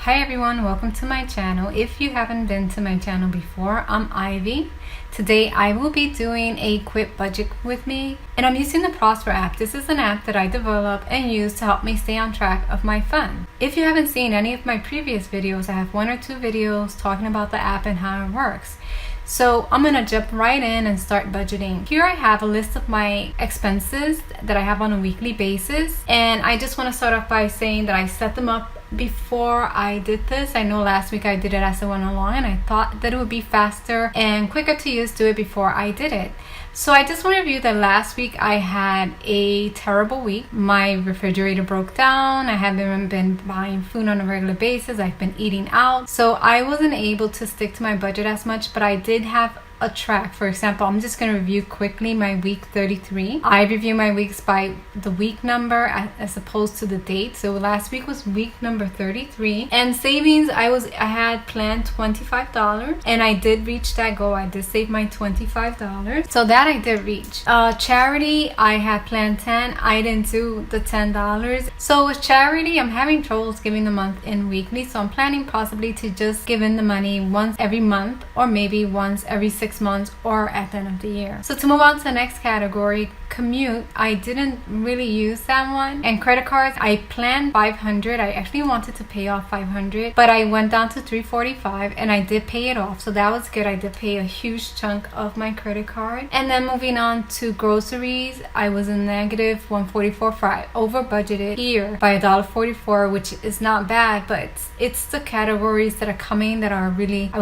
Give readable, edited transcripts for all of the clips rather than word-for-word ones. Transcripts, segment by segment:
Hi everyone, welcome to my channel. If you haven't been to my channel before, I'm Ivy. Today I will be doing a quick budget with me, and I'm using the Prosper app. This is an app that I developed and use to help me stay on track of my fund. If you haven't seen any of my previous videos, I have 1 or 2 videos talking about the app and how it works. So I'm gonna jump right in and start budgeting. Here I have a list of my expenses that I have on a weekly basis, and I just want to start off by saying that I set them up before I did this. I know last week I did it as I went along, and I thought that it would be faster and quicker to use do it before I did it. So I just want to review that last week I had a terrible week. My refrigerator broke down. I haven't been buying food on a regular basis. I've been eating out. So I wasn't able to stick to my budget as much, but I did have a track. For example, I'm just going to review quickly my week 33. I review my weeks by the week number as opposed to the date. So last week was week number 33, and savings I had planned $25, and I did reach that goal. I did save my $25, so that I did reach. Charity I had planned 10. I didn't do the $10. So with charity, I'm having troubles giving the month in weekly, so I'm planning possibly to just give in the money once every month, or maybe once every 6 months, or at the end of the year. So to move on to the next category, commute, I didn't really use that one. And credit cards, I planned $500. I actually wanted to pay off $500, but I went down to $345, and I did pay it off, so that was good. I did pay a huge chunk of my credit card. And then moving on to groceries, I was in negative $144 for I over budgeted here by $1.44, which is not bad, but it's the categories that are coming that are really I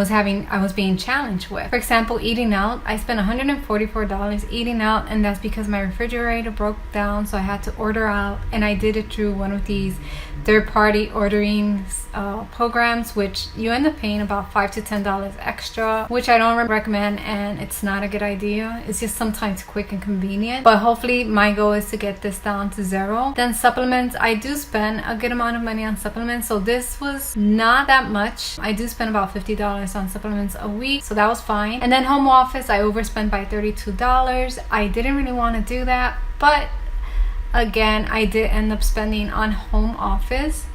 was being challenged with. For example, eating out, I spent $144 eating out, and that's because my refrigerator broke down, so I had to order out, and I did it through one of these third-party ordering programs, which you end up paying about $5 to $10 extra, which I don't recommend, and it's not a good idea. It's just sometimes quick and convenient, but hopefully my goal is to get this down to 0. Then supplements, I do spend a good amount of money on supplements, so this was not that much. I do spend about $50 on supplements a week, so that was fine. And then home office, I overspent by $32. I didn't really want to do that, but again, I did end up spending on home office.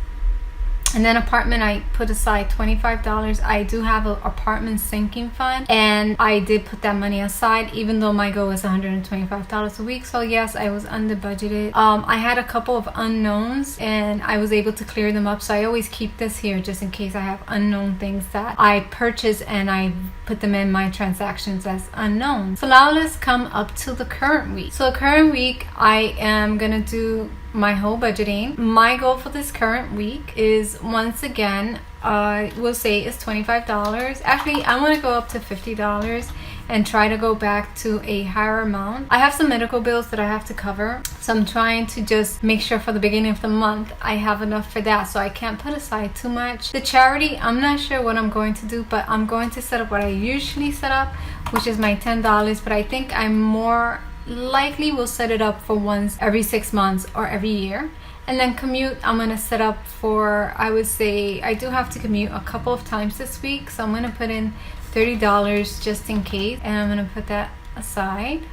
And then apartment, I put aside $25. I do have an apartment sinking fund, and I did put that money aside, even though my goal is $125 a week. So yes, I was under budgeted. I had a couple of unknowns, and I was able to clear them up. So I always keep this here just in case I have unknown things that I purchase, and I put them in my transactions as unknown. So now let's come up to the current week. So the current week, I am gonna do my whole budgeting. My goal for this current week is, once again, we'll say is $25. Actually, I want to go up to $50 and try to go back to a higher amount. I have some medical bills that I have to cover, so I'm trying to just make sure for the beginning of the month I have enough for that, so I can't put aside too much. The charity, I'm not sure what I'm going to do, but I'm going to set up what I usually set up, which is my $10, but I think I'm more likely will set it up for once every 6 months or every year. And then commute, I'm gonna set up for, I would say I do have to commute a couple of times this week, so I'm gonna put in $30 just in case, and I'm gonna put that aside.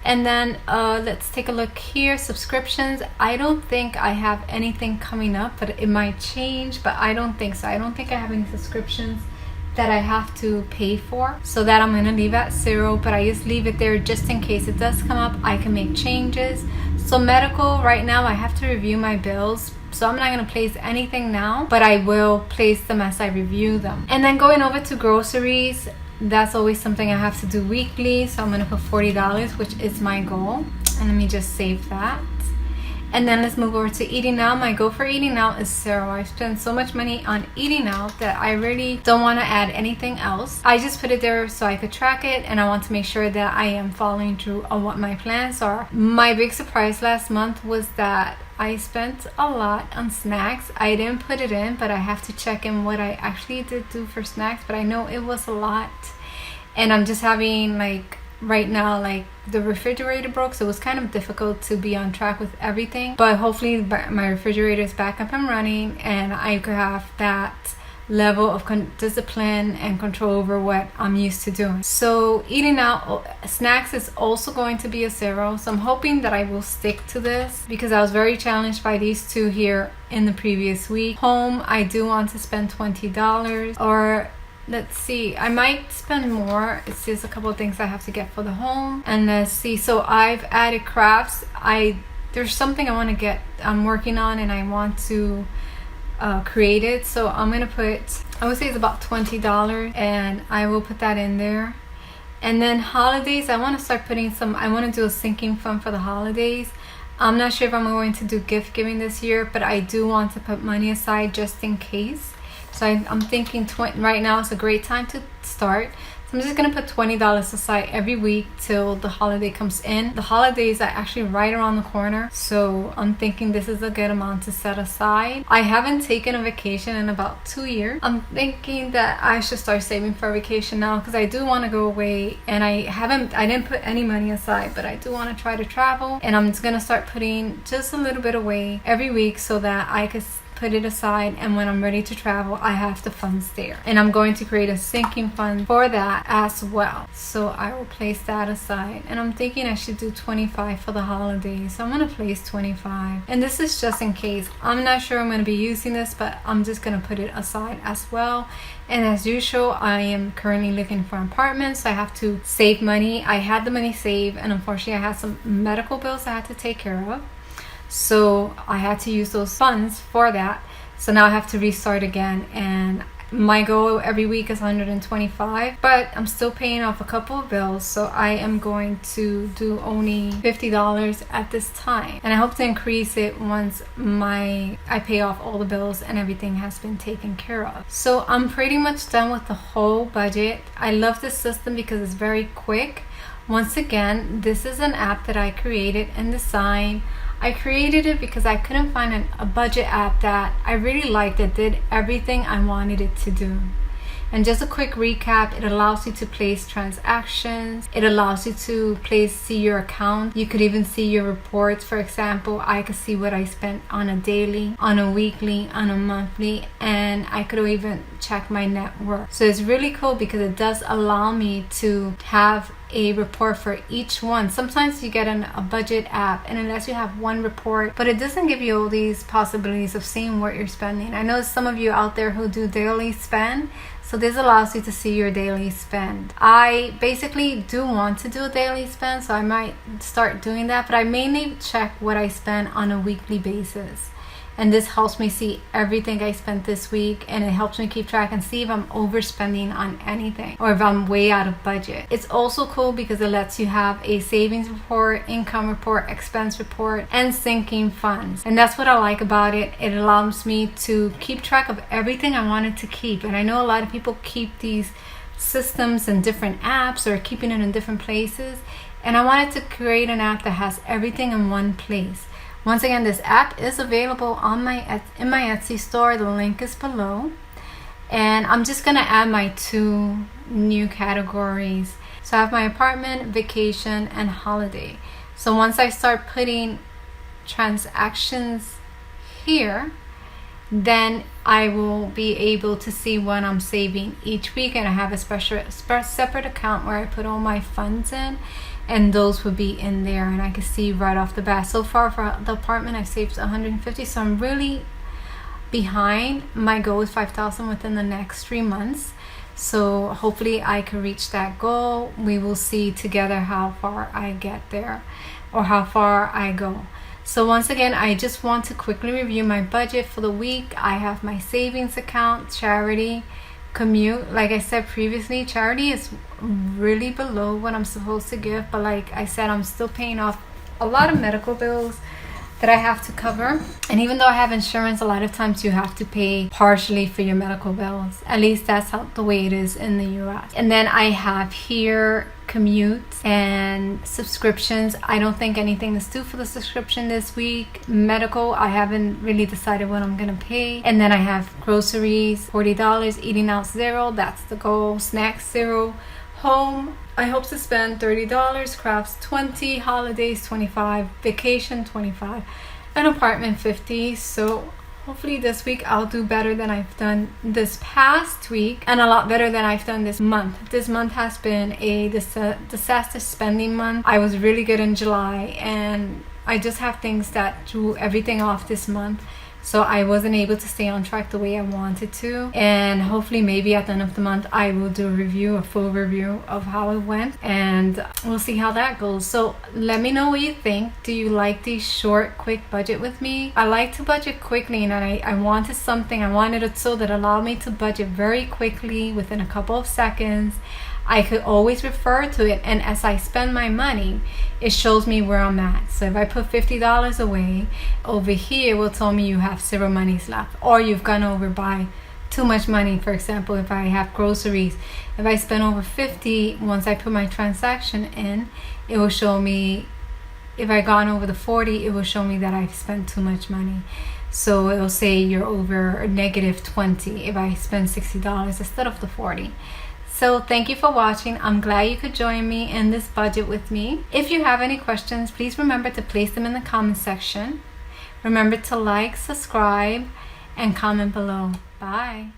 And then let's take a look here. Subscriptions, I don't think I have anything coming up, but it might change, but I don't think so. I don't think I have any subscriptions that I have to pay for, so that I'm gonna leave at 0, but I just leave it there just in case it does come up. I can make changes. So medical, right now I have to review my bills, so I'm not gonna place anything now, but I will place them as I review them. And then going over to groceries, that's always something I have to do weekly, so I'm gonna put $40, which is my goal, and let me just save that. And then let's move over to eating out. My goal for eating out is 0. I spend so much money on eating out that I really don't want to add anything else. I just put it there so I could track it, and I want to make sure that I am following through on what my plans are. My big surprise last month was that I spent a lot on snacks. I didn't put it in, but I have to check in what I actually did do for snacks, but I know it was a lot. And I'm just having right now, the refrigerator broke, so it was kind of difficult to be on track with everything, but hopefully my refrigerator is back up and running, and I could have that level of discipline and control over what I'm used to doing. So eating out snacks is also going to be a 0. So I'm hoping that I will stick to this because I was very challenged by these two here in the previous week. Home, I do want to spend $20, or let's see, I might spend more. It's just a couple of things I have to get for the home. And let's see, so I've added crafts. There's something I want to get, I'm working on, and I want to create it. So I'm gonna put, I would say it's about $20, and I will put that in there. And then holidays, I want to start putting I want to do a sinking fund for the holidays. I'm not sure if I'm going to do gift giving this year, but I do want to put money aside just in case. So I'm thinking right now is a great time to start. So I'm just going to put $20 aside every week till the holiday comes in. The holidays are actually right around the corner. So I'm thinking this is a good amount to set aside. I haven't taken a vacation in about 2 years. I'm thinking that I should start saving for a vacation now because I do want to go away, and I didn't put any money aside, but I do want to try to travel, and I'm just going to start putting just a little bit away every week so that I could put it aside, and when I'm ready to travel, I have the funds there. And I'm going to create a sinking fund for that as well. So I will place that aside, and I'm thinking I should do 25 for the holidays. So I'm going to place 25, and this is just in case. I'm not sure I'm going to be using this, but I'm just going to put it aside as well. And as usual, I am currently looking for apartments, so I have to save money. I had the money saved, and unfortunately I had some medical bills I had to take care of. So I had to use those funds for that. So now I have to restart again, and my goal every week is 125, but I'm still paying off a couple of bills, so I am going to do only $50 at this time, and I hope to increase it once I pay off all the bills and everything has been taken care of. So I'm pretty much done with the whole budget. I love this system because it's very quick. Once again, this is an app that I created and designed. I created it because I couldn't find a budget app that I really liked that did everything I wanted it to do. And just a quick recap, it allows you to place transactions. It allows you to see your account. You could even see your reports. For example, I could see what I spent on a daily, on a weekly, on a monthly, and I could even check my net worth. So it's really cool because it does allow me to have a report for each one. Sometimes you get a budget app, and unless you have one report, but it doesn't give you all these possibilities of seeing what you're spending. I know some of you out there who do daily spend, so this allows you to see your daily spend. I basically do want to do a daily spend, so I might start doing that, but I mainly check what I spend on a weekly basis. And this helps me see everything I spent this week, and it helps me keep track and see if I'm overspending on anything or if I'm way out of budget. It's also cool because it lets you have a savings report, income report, expense report, and sinking funds. And that's what I like about it. It allows me to keep track of everything I wanted to keep. And I know a lot of people keep these systems in different apps or keeping it in different places. And I wanted to create an app that has everything in one place. Once again, this app is available on in my Etsy store. The link is below. And I'm just going to add my 2 new categories. So I have my apartment, vacation, and holiday. So once I start putting transactions here, then I will be able to see what I'm saving each week. And I have a separate account where I put all my funds in. And those would be in there, and I can see right off the bat. So far for the apartment, I've saved $150, so I'm really behind. My goal is $5,000 within the next 3 months. So hopefully I can reach that goal. We will see together how far I get there or how far I go. So once again, I just want to quickly review my budget for the week. I have my savings account, charity, commute. Like I said previously, charity is really below what I'm supposed to give, but like I said, I'm still paying off a lot of medical bills that I have to cover. And even though I have insurance, a lot of times you have to pay partially for your medical bills. At least that's how the way it is in the US. And then I have here commutes and subscriptions. I don't think anything is due for the subscription this week. Medical, I haven't really decided what I'm gonna pay. And then I have groceries, $40, eating out $0, that's the goal, snacks $0, home, I hope to spend $30, crafts $20, holidays $25, vacation $25, an apartment $50. So hopefully this week I'll do better than I've done this past week, and a lot better than I've done this month. This month has been a disaster spending month. I was really good in July, and I just have things that threw everything off this month. So I wasn't able to stay on track the way I wanted to. And hopefully maybe at the end of the month I will do a full review of how it went, and we'll see how that goes. So let me know what you think. Do you like these short, quick budget with me? I like to budget quickly, and I wanted a tool that allowed me to budget very quickly within a couple of seconds. I could always refer to it, and as I spend my money, it shows me where I'm at. So if I put $50 away, over here will tell me you have 0 monies left, or you've gone over by too much money. For example, if I have groceries, if I spend over 50, once I put my transaction in, it will show me. If I gone over the 40, it will show me that I've spent too much money. So it will say you're over -20 if I spend $60 instead of the 40. So thank you for watching. I'm glad you could join me in this budget with me. If you have any questions, please remember to place them in the comment section. Remember to like, subscribe, and comment below. Bye.